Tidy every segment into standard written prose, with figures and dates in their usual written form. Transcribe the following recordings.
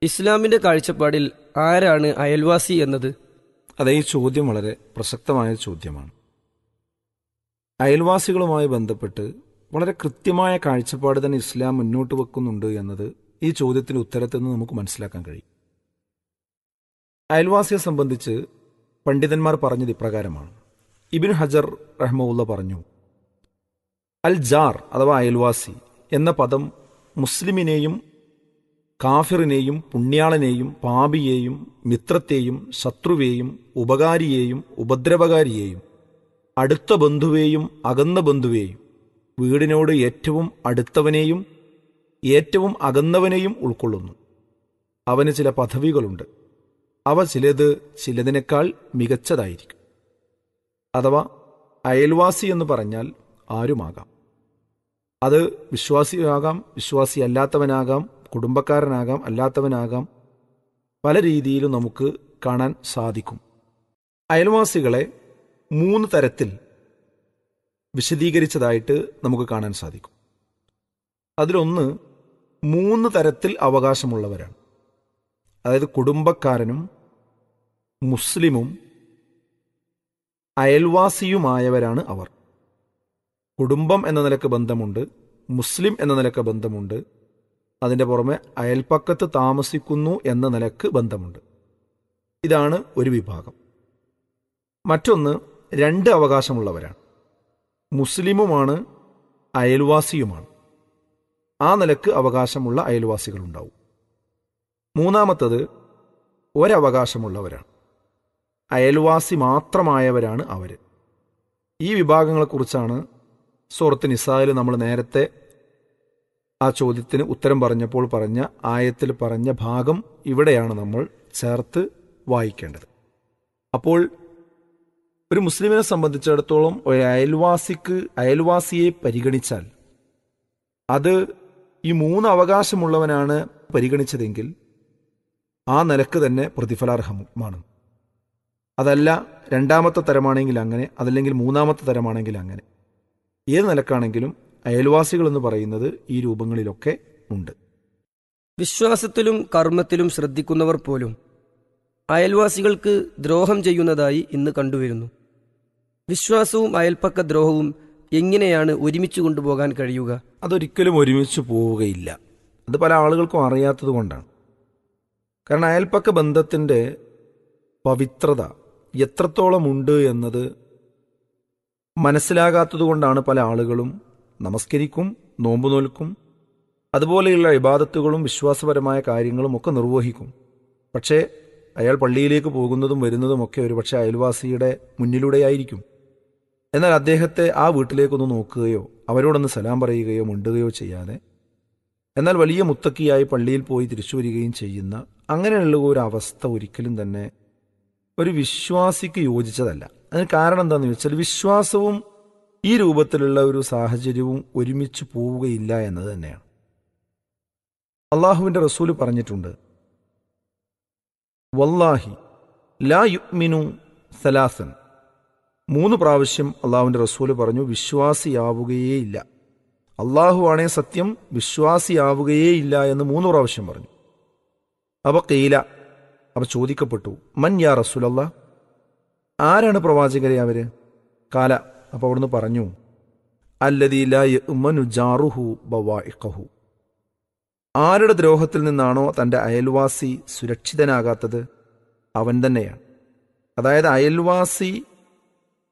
ഇസ്ലാമിന്റെ കാഴ്ചപ്പാടിൽ ആരാണ് അയൽവാസി എന്നത്? അതേ ഈ ചോദ്യം വളരെ പ്രസക്തമായ ചോദ്യമാണ്. അയൽവാസികളുമായി ബന്ധപ്പെട്ട് വളരെ കൃത്യമായ കാഴ്ചപ്പാട് തന്നെ ഇസ്ലാം മുന്നോട്ട് വെക്കുന്നുണ്ട് എന്നത് ഈ ചോദ്യത്തിന് ഉത്തരത്തിൽ നിന്ന് നമുക്ക് മനസ്സിലാക്കാൻ കഴിയും. അയൽവാസിയെ സംബന്ധിച്ച് പണ്ഡിതന്മാർ പറഞ്ഞത് ഇപ്രകാരമാണ്. ഇബ്നു ഹജർ റഹ്മഹുള്ള പറഞ്ഞു, അൽ ജാർ അഥവാ അയൽവാസി എന്ന പദം മുസ്ലിമിനെയും കാഫിറിനെയും പുണ്യാളനെയും പാപിയെയും മിത്രത്തെയും ശത്രുവേയും ഉപകാരിയെയും ഉപദ്രവകാരിയെയും അടുത്ത ബന്ധുവേയും അകന്ന ബന്ധുവേയും വീടിനോട് ഏറ്റവും അടുത്തവനെയും ഏറ്റവും അകന്നവനെയും ഉൾക്കൊള്ളുന്നു. അവന് ചില പദവികളുണ്ട്. അവ ചിലതിനേക്കാൾ മികച്ചതായിരിക്കും. അഥവാ അയൽവാസി എന്ന് പറഞ്ഞാൽ ആരുമാകാം. അത് വിശ്വാസിയാകാം, വിശ്വാസിയല്ലാത്തവനാകാം, കുടുംബക്കാരനാകാം, അല്ലാത്തവനാകാം. പല രീതിയിലും നമുക്ക് കാണാൻ സാധിക്കും. അയൽവാസികളെ 3 തരത്തിൽ വിശദീകരിച്ചതായിട്ട് നമുക്ക് കാണാൻ സാധിക്കും. അതിലൊന്ന് 3 തരത്തിൽ അവകാശമുള്ളവരാണ്. അതായത് കുടുംബക്കാരനും മുസ്ലിമും അയൽവാസിയുമായവരാണ് അവർ. കുടുംബം എന്ന നിലക്ക് ബന്ധമുണ്ട്, മുസ്ലിം എന്ന നിലക്ക് ബന്ധമുണ്ട്, അതിൻ്റെ പുറമെ അയൽപ്പക്കത്ത് താമസിക്കുന്നു എന്ന നിലക്ക് ബന്ധമുണ്ട്. ഇതാണ് ഒരു വിഭാഗം. മറ്റൊന്ന് 2 അവകാശമുള്ളവരാണ്. മുസ്ലിമുമാണ് അയൽവാസിയുമാണ്. ആ നിലക്ക് അവകാശമുള്ള അയൽവാസികളുണ്ടാവും. മൂന്നാമത്തത് ഒരവകാശമുള്ളവരാണ്. അയൽവാസി മാത്രമായവരാണ് അവർ. ഈ വിഭാഗങ്ങളെക്കുറിച്ചാണ് സൂറത്ത് നിസായിൽ നമ്മൾ നേരത്തെ ആ ചോദ്യത്തിന് ഉത്തരം പറഞ്ഞപ്പോൾ പറഞ്ഞ ആയത്തിൽ പറഞ്ഞ ഭാഗം ഇവിടെയാണ് നമ്മൾ ചേർത്ത് വായിക്കേണ്ടത്. അപ്പോൾ ഒരു മുസ്ലിമിനെ സംബന്ധിച്ചിടത്തോളം ഒരു അയൽവാസിയെ പരിഗണിച്ചാൽ അത് ഈ 3 അവകാശമുള്ളവനാണ് പരിഗണിച്ചതെങ്കിൽ ആ നിലക്ക് തന്നെ പ്രതിഫലാർഹമാണ്. അതല്ല 2ാമത്തെ തരമാണെങ്കിൽ അങ്ങനെ, അതല്ലെങ്കിൽ 3ാമത്തെ തരമാണെങ്കിൽ അങ്ങനെ. ഏത് നിലക്കാണെങ്കിലും അയൽവാസികൾ എന്ന് പറയുന്നത് ഈ രൂപങ്ങളിലൊക്കെ ഉണ്ട്. വിശ്വാസത്തിലും കർമ്മത്തിലും ശ്രദ്ധിക്കുന്നവർ പോലും അയൽവാസികൾക്ക് ദ്രോഹം ചെയ്യുന്നതായി ഇന്ന് കണ്ടുവരുന്നു. വിശ്വാസവും അയൽപ്പക്ക ദ്രോഹവും എങ്ങനെയാണ് ഒരുമിച്ച് കൊണ്ടുപോകാൻ കഴിയുക? അതൊരിക്കലും ഒരുമിച്ച് പോവുകയില്ല. അത് പല ആളുകൾക്കും അറിയാത്തത് കൊണ്ടാണ്. കാരണം അയൽപ്പക്ക ബന്ധത്തിൻ്റെ പവിത്രത എത്രത്തോളം ഉണ്ട് എന്നത് മനസ്സിലാകാത്തത് കൊണ്ടാണ് പല ആളുകളും നമസ്കരിക്കും, നോമ്പ് നോൽക്കും, അതുപോലെയുള്ള ഇബാദത്തുകളും വിശ്വാസപരമായ കാര്യങ്ങളും ഒക്കെ നിർവഹിക്കും. പക്ഷേ അയാൾ പള്ളിയിലേക്ക് പോകുന്നതും വരുന്നതുമൊക്കെ ഒരുപക്ഷെ അയൽവാസിയുടെ മുന്നിലൂടെയായിരിക്കും. എന്നാൽ അദ്ദേഹത്തെ ആ വീട്ടിലേക്കൊന്ന് നോക്കുകയോ അവരോടൊന്ന് സലാം പറയുകയോ മിണ്ടുകയോ ചെയ്യാതെ, എന്നാൽ വലിയ മുത്തക്കിയായി പള്ളിയിൽ പോയി തിരിച്ചു വരികയും ചെയ്യുന്ന അങ്ങനെയുള്ള ഒരു അവസ്ഥ ഒരിക്കലും തന്നെ ഒരു വിശ്വാസിക്ക് യോജിച്ചതല്ല. അതിന് കാരണം എന്താണെന്ന് വെച്ചാൽ വിശ്വാസവും ഈ രൂപത്തിലുള്ള ഒരു സാഹചര്യവും ഒരുമിച്ച് പോവുകയില്ല എന്നത് തന്നെയാണ്. അള്ളാഹുവിൻ്റെ റസൂല് പറഞ്ഞിട്ടുണ്ട്, വല്ലാഹി ലാ യുഅ്മിനു സലാസൻ. 3 പ്രാവശ്യം അള്ളാഹുവിൻ്റെ റസൂല് പറഞ്ഞു വിശ്വാസിയാവുകയേയില്ല. അള്ളാഹുവാണേ സത്യം, വിശ്വാസിയാവുകയേയില്ല എന്ന് 3 പ്രാവശ്യം പറഞ്ഞു. അപ്പോൾ ചോദിക്കപ്പെട്ടു, മൻ യാ റസൂലല്ലാ, ആരാണ് പ്രവാചകരെ അവര്? കാല, അപ്പോൾ അവിടുന്ന് പറഞ്ഞു, അല്ലദീ ലാ യഅ്മനു ജാറുഹു ബവാഇഖഹു. ആരുടെ ദ്രോഹത്തിൽ നിന്നാണോ തൻ്റെ അയൽവാസി സുരക്ഷിതനാകാത്തത് അവൻ തന്നെയാണ്. അതായത് അയൽവാസി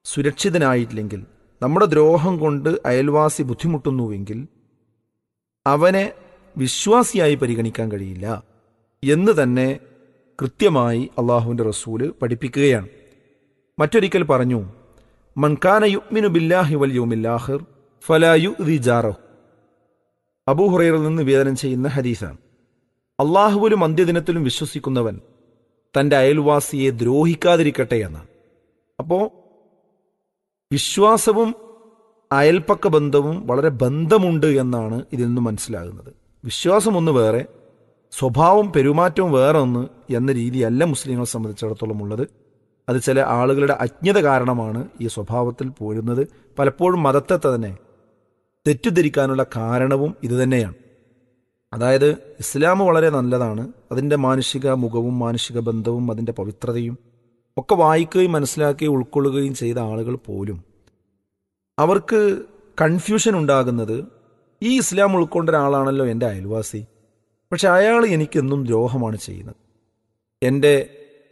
സുരക്ഷിതനായിട്ടില്ലെങ്കിൽ, നമ്മുടെ ദ്രോഹം കൊണ്ട് അയൽവാസി ബുദ്ധിമുട്ടുന്നുവെങ്കിൽ അവനെ വിശ്വാസിയായി പരിഗണിക്കാൻ കഴിയില്ല എന്ന് തന്നെ കൃത്യമായി അള്ളാഹുവിൻ്റെ റസൂല് പഠിപ്പിക്കുകയാണ്. മറ്റൊരിക്കൽ പറഞ്ഞു, മൻ കാന യുഅ്മിനു ബില്ലാഹി വൽ യൗമിൽ ആഖിർ ഫലാ യുഅ്ദി ജാറഹു. അബൂ ഹുറൈറയിൽ നിന്ന് നിവേദനം ചെയ്യുന്ന ഹദീസാണ്. അള്ളാഹുവിലും അന്ത്യദിനത്തിലും വിശ്വസിക്കുന്നവൻ തൻ്റെ അയൽവാസിയെ ദ്രോഹിക്കാതിരിക്കട്ടെ എന്നാണ്. അപ്പോൾ വിശ്വാസവും അയൽപ്പക്ക ബന്ധവും വളരെ ബന്ധമുണ്ട് എന്നാണ് ഇതിൽ നിന്ന് മനസ്സിലാകുന്നത്. വിശ്വാസം ഒന്ന് വേറെ, സ്വഭാവം പെരുമാറ്റവും വേറെ ഒന്ന് എന്ന രീതിയല്ല മുസ്ലിങ്ങളെ സംബന്ധിച്ചിടത്തോളം ഉള്ളത്. അത് ചില ആളുകളുടെ അജ്ഞത കാരണമാണ് ഈ സ്വഭാവത്തിൽ പോരുന്നത്. പലപ്പോഴും മതത്തെ തന്നെ തെറ്റിദ്ധരിക്കാനുള്ള കാരണവും ഇതുതന്നെയാണ്. അതായത് ഇസ്ലാം വളരെ നല്ലതാണ്. അതിൻ്റെ മാനുഷിക മുഖവും മാനുഷിക ബന്ധവും അതിൻ്റെ പവിത്രതയും ഒക്കെ വായിക്കുകയും മനസ്സിലാക്കുകയും ഉൾക്കൊള്ളുകയും ചെയ്ത ആളുകൾ പോലും അവർക്ക് കൺഫ്യൂഷൻ ഉണ്ടാകുന്നത്, ഈ ഇസ്ലാം ഉൾക്കൊണ്ട ഒരാളാണല്ലോ എൻ്റെ അയൽവാസി, പക്ഷെ അയാൾ എനിക്കെന്നും ദ്രോഹമാണ് ചെയ്യുന്നത്. എൻ്റെ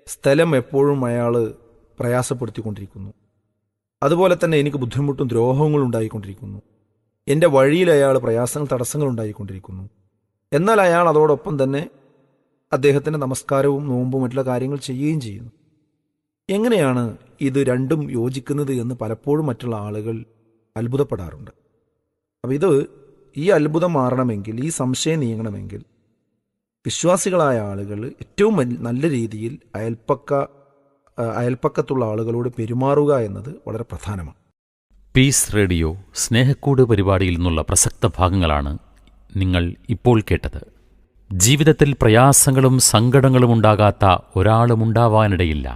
സ്ഥലം എപ്പോഴും അയാൾ പ്രയാസപ്പെടുത്തിക്കൊണ്ടിരിക്കുന്നു. അതുപോലെ തന്നെ എനിക്ക് ബുദ്ധിമുട്ടും ദ്രോഹങ്ങളും ഉണ്ടായിക്കൊണ്ടിരിക്കുന്നു. എൻ്റെ വഴിയിൽ അയാൾ തടസ്സങ്ങൾ ഉണ്ടായിക്കൊണ്ടിരിക്കുന്നു. എന്നാൽ അയാൾ അതോടൊപ്പം തന്നെ അദ്ദേഹത്തിൻ്റെ നമസ്കാരവും നോമ്പും മറ്റുള്ള കാര്യങ്ങൾ ചെയ്യുകയും ചെയ്യുന്നു. എങ്ങനെയാണ് ഇത് രണ്ടും യോജിക്കുന്നത് എന്ന് പലപ്പോഴും മറ്റുള്ള ആളുകൾ അത്ഭുതപ്പെടാറുണ്ട്. അപ്പം ഈ അത്ഭുതം മാറണമെങ്കിൽ, ഈ സംശയം നീങ്ങണമെങ്കിൽ വിശ്വാസികളായ ആളുകൾ ഏറ്റവും നല്ല രീതിയിൽ അയൽപ്പക്കത്തുള്ള ആളുകളോട് പെരുമാറുക എന്നത് വളരെ പ്രധാനമാണ്. പീസ് റേഡിയോ സ്നേഹക്കൂട് പരിപാടിയിൽ നിന്നുള്ള പ്രസക്ത ഭാഗങ്ങളാണ് നിങ്ങൾ ഇപ്പോൾ കേട്ടത്. ജീവിതത്തിൽ പ്രയാസങ്ങളും സങ്കടങ്ങളും ഉണ്ടാകാത്ത ഒരാളുമുണ്ടാവാനിടയില്ല.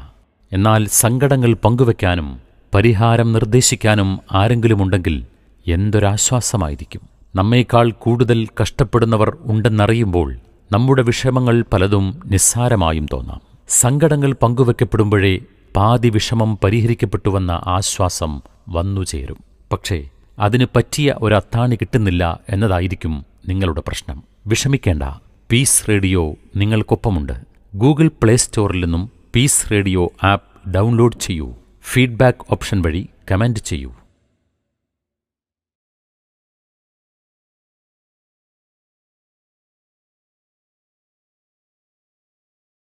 എന്നാൽ സങ്കടങ്ങൾ പങ്കുവെക്കാനും പരിഹാരം നിർദ്ദേശിക്കാനും ആരെങ്കിലുമുണ്ടെങ്കിൽ എന്തൊരാശ്വാസമായിരിക്കും. നമ്മേക്കാൾ കൂടുതൽ കഷ്ടപ്പെടുന്നവർ ഉണ്ടെന്നറിയുമ്പോൾ നമ്മുടെ വിഷമങ്ങൾ പലതും നിസ്സാരമായും തോന്നാം. സങ്കടങ്ങൾ പങ്കുവെക്കപ്പെടുമ്പോഴേ പാതി വിഷമം പരിഹരിക്കപ്പെട്ടുവെന്ന ആശ്വാസം വന്നുചേരും. പക്ഷേ അതിന് പറ്റിയ ഒരത്താണി കിട്ടുന്നില്ല എന്നതായിരിക്കും നിങ്ങളുടെ പ്രശ്നം. വിഷമിക്കേണ്ട, പീസ് റേഡിയോ നിങ്ങൾക്കൊപ്പമുണ്ട്. ഗൂഗിൾ പ്ലേ സ്റ്റോറിൽ നിന്നും പീസ് റേഡിയോ ആപ്പ് ഡൗൺലോഡ് ചെയ്യൂ. ഫീഡ്ബാക്ക് ഓപ്ഷൻ വഴി കമന്റ് ചെയ്യൂ.